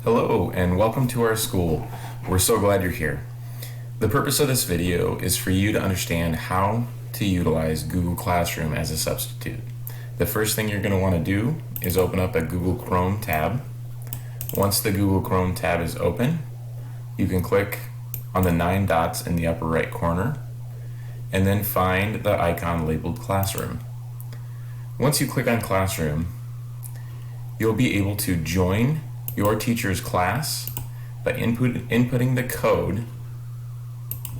Hello and welcome to our school. We're so glad you're here. The purpose of this video is for you to understand how to utilize Google Classroom as a substitute. The first thing you're going to want to do is open up a Google Chrome tab. Once the Google Chrome tab is open, you can click on the 9 dots in the upper right corner and then find the icon labeled Classroom. Once you click on Classroom, you'll be able to join your teacher's class by inputting the code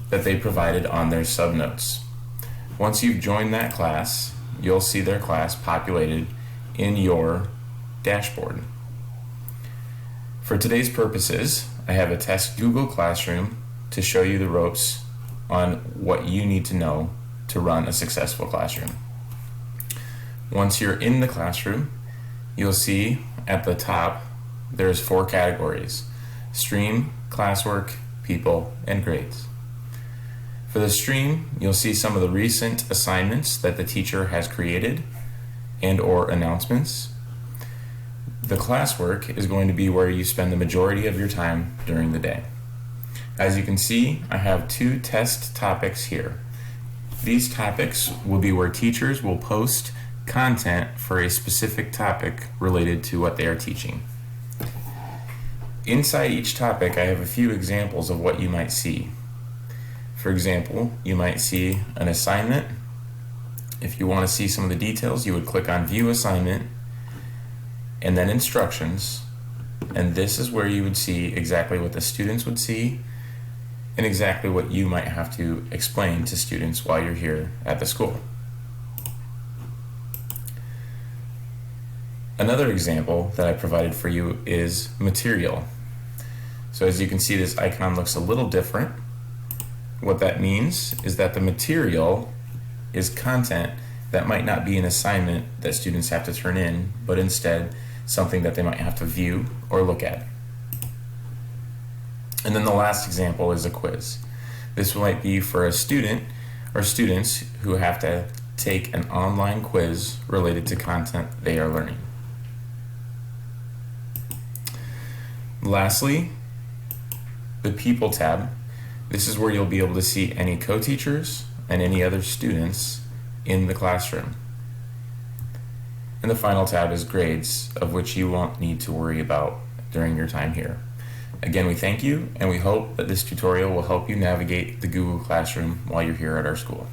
that they provided on their subnotes. Once you've joined that class, you'll see their class populated in your dashboard. For today's purposes, I have a test Google Classroom to show you the ropes on what you need to know to run a successful classroom. Once you're in the classroom, you'll see at the top there's 4 categories: stream, classwork, people, and grades. For the stream, you'll see some of the recent assignments that the teacher has created and or announcements. The classwork is going to be where you spend the majority of your time during the day. As you can see, I have 2 test topics here. These topics will be where teachers will post content for a specific topic related to what they are teaching. Inside each topic, I have a few examples of what you might see. For example, you might see an assignment. If you want to see some of the details, you would click on View Assignment and then Instructions, and this is where you would see exactly what the students would see and exactly what you might have to explain to students while you're here at the school. Another example that I provided for you is material. So as you can see, this icon looks a little different. What that means is that the material is content that might not be an assignment that students have to turn in, but instead something that they might have to view or look at. And then the last example is a quiz. This might be for a student or students who have to take an online quiz related to content they are learning. Lastly, the People tab. This is where you'll be able to see any co-teachers and any other students in the classroom. And the final tab is Grades, of which you won't need to worry about during your time here. Again, we thank you, and we hope that this tutorial will help you navigate the Google Classroom while you're here at our school.